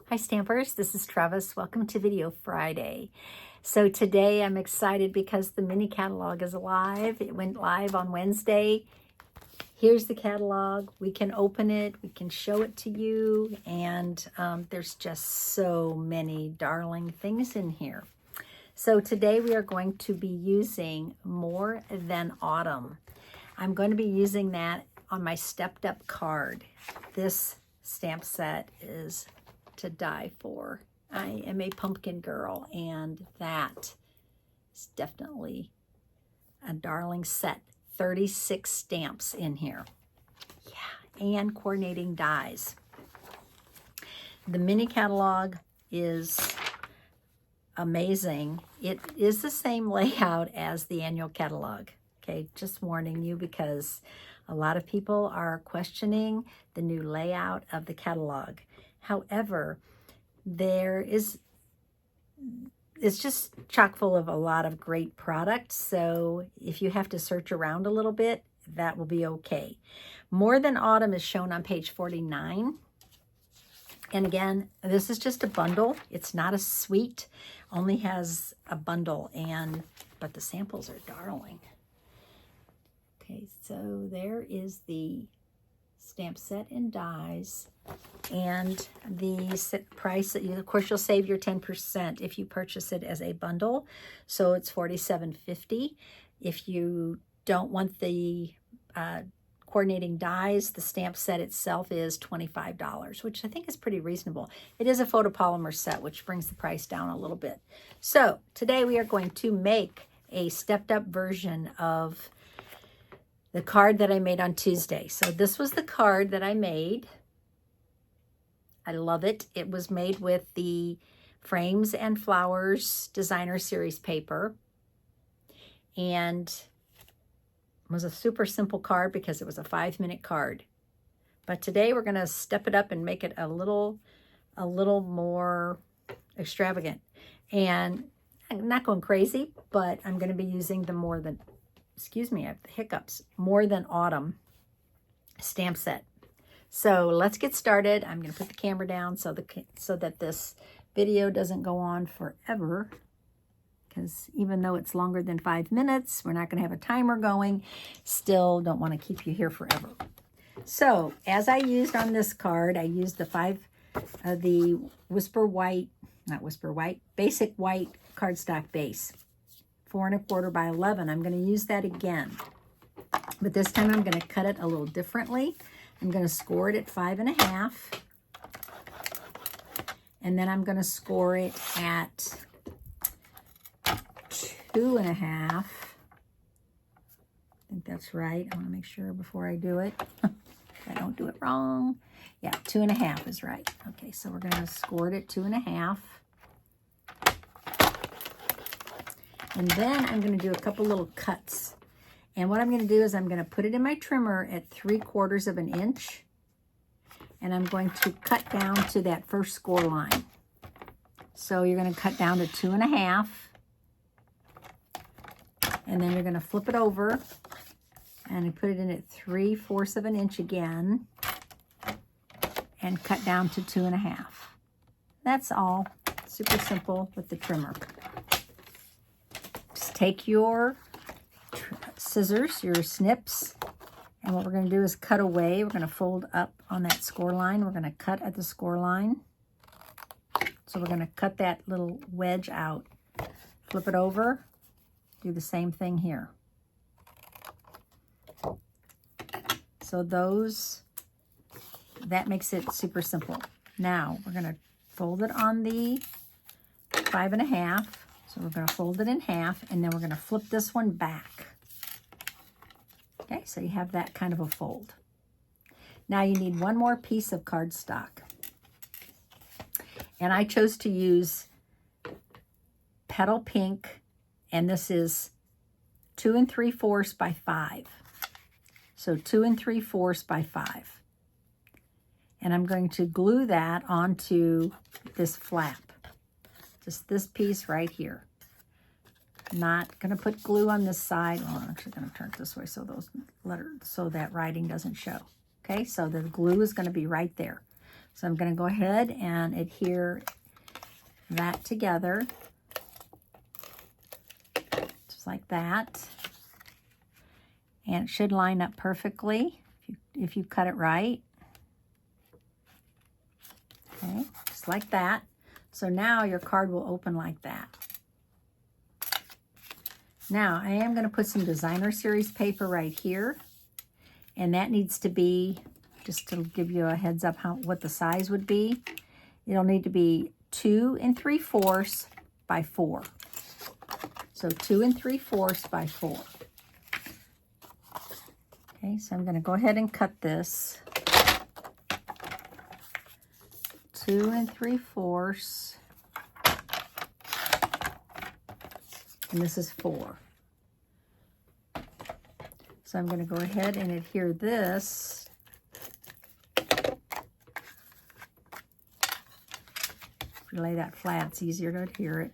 Hi Stampers, this is Trevis. Welcome to Video Friday. So today I'm excited because the mini catalog is live. It went live on Wednesday. Here's the catalog. We can open it, we can show it to you, and there's just so many darling things in here. So today we are going to be using More Than Autumn. I'm going to be using that on my stepped up card. This stamp set is to die for. I am a pumpkin girl, and that is definitely a darling set. 36 stamps in here. Yeah, and coordinating dies. The mini catalog is amazing. It is the same layout as the annual catalog. Okay, just warning you because a lot of people are questioning the new layout of the catalog. However, it's just chock full of a lot of great products. So if you have to search around a little bit, that will be okay. More Than Autumn is shown on page 49. And again, this is just a bundle. It's not a suite, only has a bundle, but the samples are darling. Okay, so there is the stamp set and dies, and the price that of course you'll save your 10% if you purchase it as a bundle, so it's $47.50. If you don't want the coordinating dies, the stamp set itself is $25, which I think is pretty reasonable. It is a photopolymer set, which brings the price down a little bit. So today we are going to make a stepped up version of the card that I made on Tuesday. So this was the card that I made. I love it. It was made with the Frames and Flowers Designer Series paper. And it was a super simple card because it was a 5-minute card. But today we're going to step it up and make it a little more extravagant. And I'm not going crazy, but I'm going to be using the excuse me, I have the hiccups, More Than Autumn stamp set. So let's get started. I'm going to put the camera down so that this video doesn't go on forever, because even though it's longer than 5 minutes, we're not going to have a timer going. Still don't want to keep you here forever. So as I used on this card, I used the basic white cardstock base. 4 1/4 by 11. I'm going to use that again, but this time I'm going to cut it a little differently. I'm going to score it at 5 1/2, and then I'm going to score it at 2 1/2. I think that's right. I want to make sure before I do it. I don't do it wrong. Yeah, 2 1/2 is right. Okay, so we're going to score it at 2 1/2. And then I'm going to do a couple little cuts. And what I'm going to do is I'm going to put it in my trimmer at 3/4 of an inch. And I'm going to cut down to that first score line. So you're going to cut down to 2 1/2. And then you're going to flip it over and put it in at 3/4 of an inch again. And cut down to 2 1/2. That's all. Super simple with the trimmer. Take your scissors, your snips, and what we're going to do is cut away. We're going to fold up on that score line. We're going to cut at the score line. So we're going to cut that little wedge out. Flip it over. Do the same thing here. So that makes it super simple. Now we're going to fold it on the 5 1/2. So we're going to fold it in half, and then we're going to flip this one back. Okay, so you have that kind of a fold. Now you need one more piece of cardstock. And I chose to use Petal Pink, and this is 2 3/4 by 5. So 2 3/4 by 5. And I'm going to glue that onto this flap. Just this piece right here. Not going to put glue on this side. Well, I'm actually going to turn it this way so that writing doesn't show. Okay, so the glue is going to be right there. So I'm going to go ahead and adhere that together, just like that. And it should line up perfectly if you cut it right. Okay, just like that. So now your card will open like that. Now I am going to put some designer series paper right here. And that needs to be, just to give you a heads up what the size would be, it'll need to be 2 3/4 by 4. So 2 3/4 by 4. Okay, so I'm going to go ahead and cut this 2 3/4, and this is 4. So I'm going to go ahead and adhere this if you lay that flat, it's easier to adhere it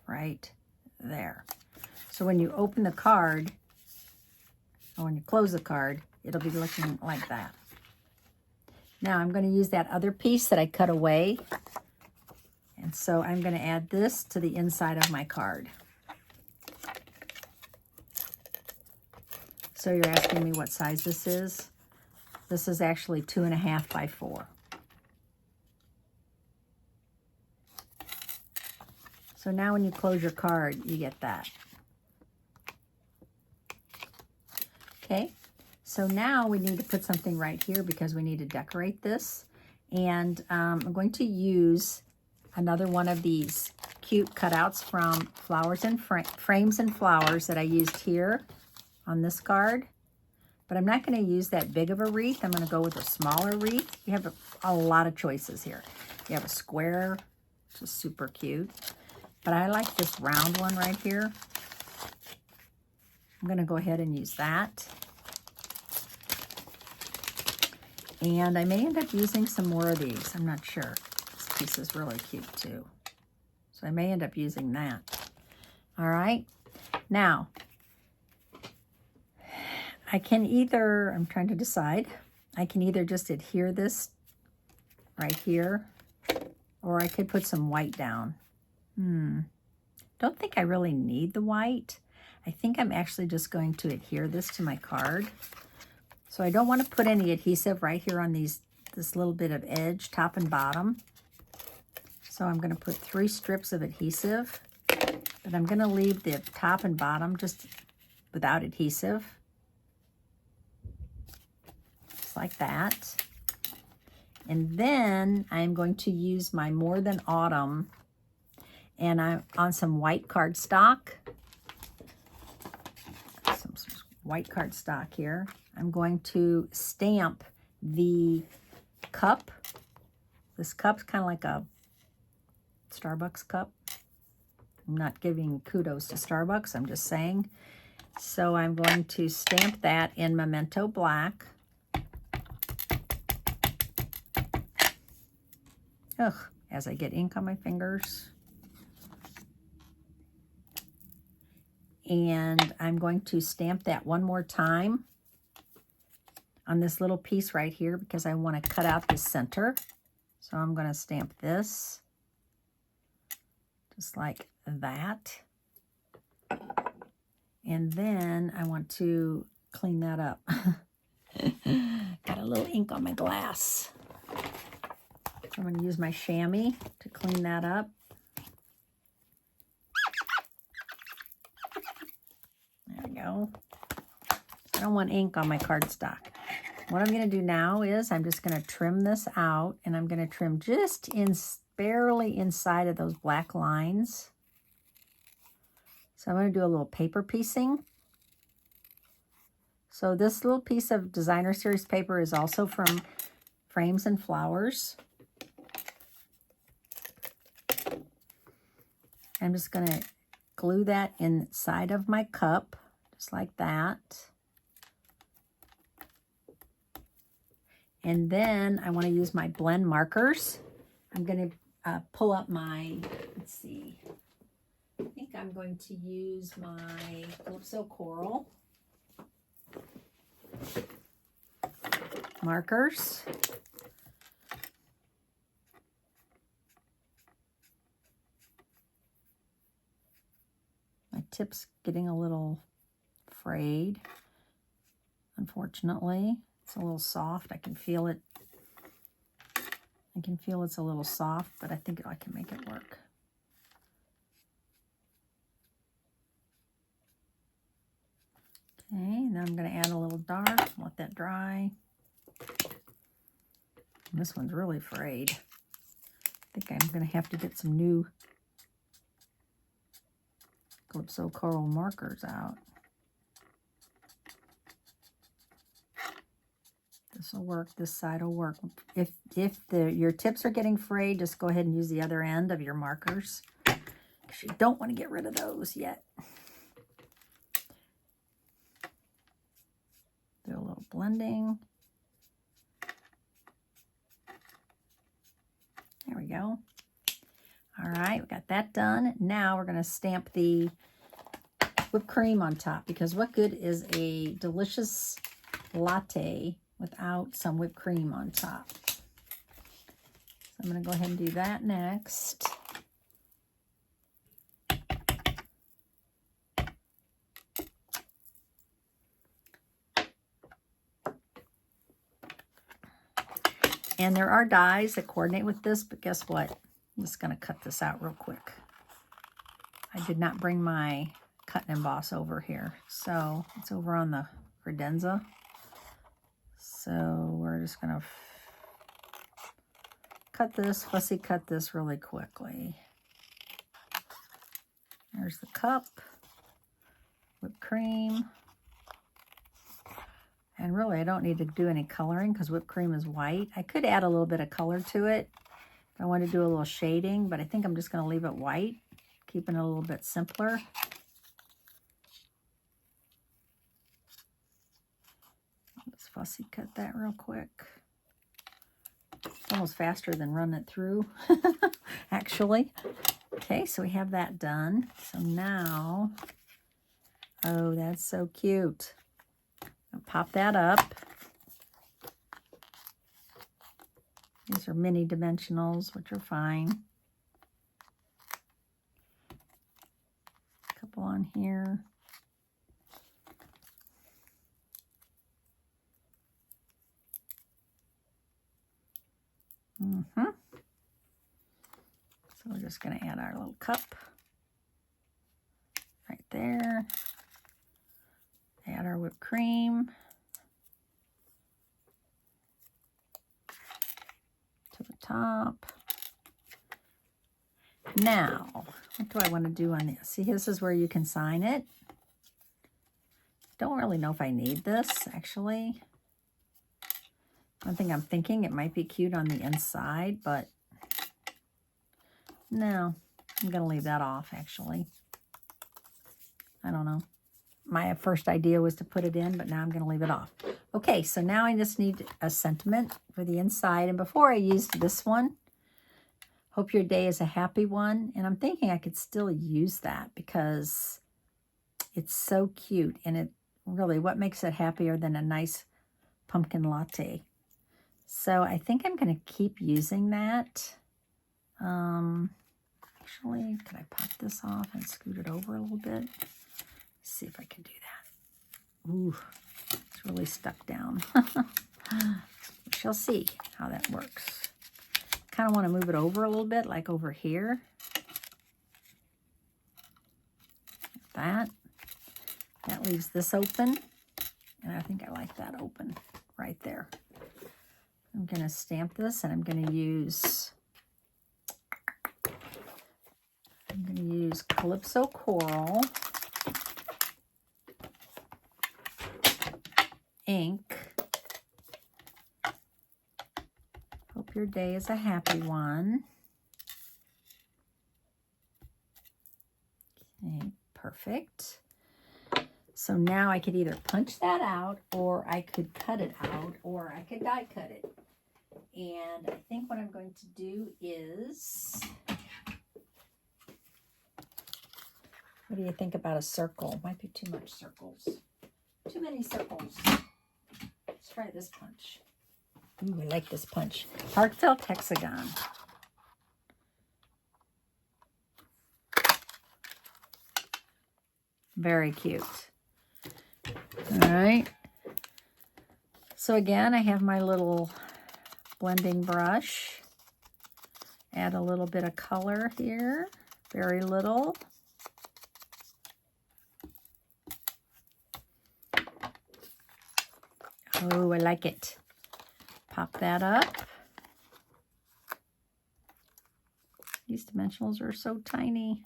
right there. So when you open the card, or when you close the card, it'll be looking like that. Now I'm going to use that other piece that I cut away. And so I'm going to add this to the inside of my card. So you're asking me what size this is? This is actually 2.5 by 4. So now when you close your card, you get that. Okay, so now we need to put something right here because we need to decorate this. And I'm going to use another one of these cute cutouts from Flowers and Frames and Flowers that I used here on this card. But I'm not going to use that big of a wreath. I'm going to go with a smaller wreath. You have a lot of choices here. You have a square, which is super cute. But I like this round one right here. I'm going to go ahead and use that. And I may end up using some more of these. I'm not sure. This piece is really cute too. So I may end up using that. All right. Now, I can either, I'm trying to decide, I can either just adhere this right here, or I could put some white down. Don't think I really need the white. I think I'm actually just going to adhere this to my card. So I don't want to put any adhesive right here on this little bit of edge, top and bottom. So I'm going to put 3 strips of adhesive, but I'm going to leave the top and bottom just without adhesive. Just like that. And then I'm going to use my More Than Autumn, and I'm on some white cardstock. Some white cardstock here. I'm going to stamp the cup. This cup's kind of like a Starbucks cup. I'm not giving kudos to Starbucks, I'm just saying. So I'm going to stamp that in Memento Black. Ugh, as I get ink on my fingers. And I'm going to stamp that one more time on this little piece right here because I want to cut out the center. So I'm going to stamp this just like that. And then I want to clean that up. Got a little ink on my glass. I'm going to use my chamois to clean that up. There we go. I don't want ink on my cardstock. What I'm going to do now is I'm just going to trim this out, and I'm going to trim just barely inside of those black lines. So I'm going to do a little paper piecing. So this little piece of designer series paper is also from Frames and Flowers. I'm just going to glue that inside of my cup, just like that. And then I want to use my blend markers. I'm going to pull up my, let's see, I think I'm going to use my Calypso Coral markers. tip's getting a little frayed, unfortunately. It's a little soft. I can feel it. I can feel it's a little soft, but I think I can make it work. Okay, now I'm going to add a little dark, let that dry. And this one's really frayed. I think I'm going to have to get some new Calypso Coral markers out. This will work, this side will work. If your tips are getting frayed, just go ahead and use the other end of your markers, because you don't want to get rid of those yet. Do a little blending. There we go. All right, we got that done. Now we're going to stamp the whipped cream on top, because what good is a delicious latte without some whipped cream on top? So I'm going to go ahead and do that next. And there are dies that coordinate with this, but guess what? I'm just going to cut this out real quick. I did not bring my cut and emboss over here, so it's over on the credenza. So we're just going to cut this, fussy cut this really quickly. There's the cup, whipped cream. And really, I don't need to do any coloring because whipped cream is white. I could add a little bit of color to it if I want to do a little shading, but I think I'm just going to leave it white, keeping it a little bit simpler. Let's fussy cut that real quick. It's almost faster than running it through, actually. Okay, so we have that done. So now, oh, that's so cute. I'll pop that up. These are mini dimensionals, which are fine. A couple on here. So we're just going to add our little cup right there. Add our whipped cream to the top. Now, what do I want to do on this? See, this is where you can sign it. Don't really know if I need this, actually. One thing I'm thinking, it might be cute on the inside, but no, I'm going to leave that off, actually. I don't know. My first idea was to put it in, but now I'm going to leave it off. Okay, so now I just need a sentiment for the inside. And before I used this one, hope your day is a happy one. And I'm thinking I could still use that because it's so cute. And it really, what makes it happier than a nice pumpkin latte? So I think I'm going to keep using that. Actually, could I pop this off and scoot it over a little bit? See if I can do that. Ooh, it's really stuck down. We shall see how that works. Kind of want to move it over a little bit, like over here. Like that. That leaves this open. And I think I like that open right there. I'm going to stamp this, and I'm going to use Calypso Coral ink. Hope your day is a happy one. Okay, perfect. So now I could either punch that out, or I could cut it out, or I could die cut it. And I think what I'm going to do is, what do you think about a circle? Might be too much circles. Too many circles. Let's try this punch. Ooh, I like this punch. Heartfelt hexagon. Very cute. All right. So again, I have my little blending brush. Add a little bit of color here. Very little. Oh, I like it. Pop that up. These dimensionals are so tiny.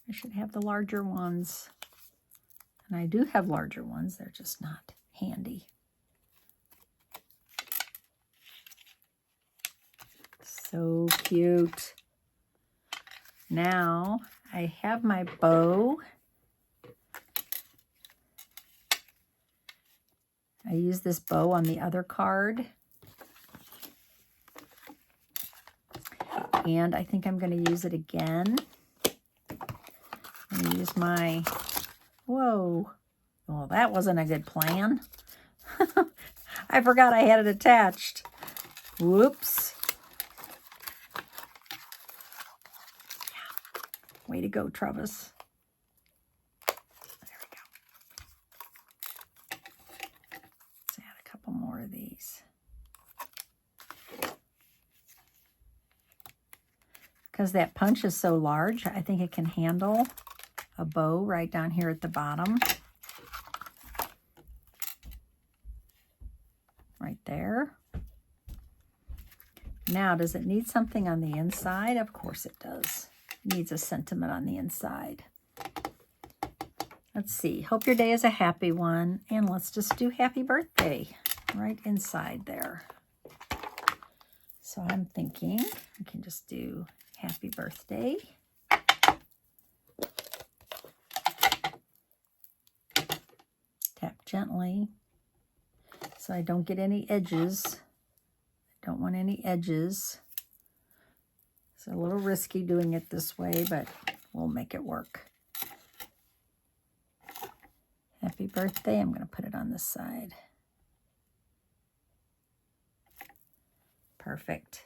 I should have the larger ones. And I do have larger ones. They're just not handy. So cute. Now I have my bow. I use this bow on the other card. And I think I'm going to use it again. I'm going to use my, whoa. Well, that wasn't a good plan. I forgot I had it attached. Whoops. Way to go, Trevis. There we go. Let's add a couple more of these. Because that punch is so large, I think it can handle a bow right down here at the bottom. Right there. Now, does it need something on the inside? Of course it does. It needs a sentiment on the inside. Let's see. Hope your day is a happy one. And let's just do happy birthday right inside there. So I'm thinking we can just do happy birthday. Tap gently so I don't get any edges. I don't want any edges. It's a little risky doing it this way, but we'll make it work. Happy birthday. I'm going to put it on this side. Perfect.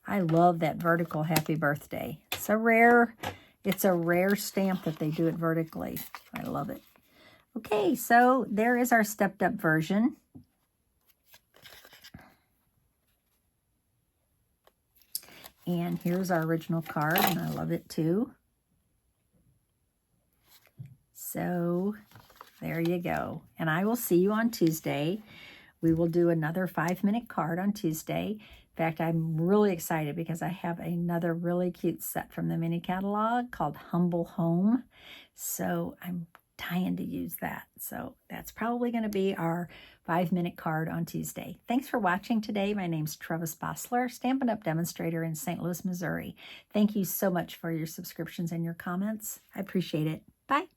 I love that vertical happy birthday. It's a rare stamp that they do it vertically. I love it. Okay, so there is our stepped up version. And here's our original card, and I love it too. So there you go. And I will see you on Tuesday. We will do another 5-minute card on Tuesday. In fact, I'm really excited because I have another really cute set from the mini catalog called Humble Home. So I'm dying to use that. So that's probably going to be our 5-minute card on Tuesday. Thanks for watching today. My name's Trevis Bossler, Stampin' Up! Demonstrator in St. Louis, Missouri. Thank you so much for your subscriptions and your comments. I appreciate it. Bye.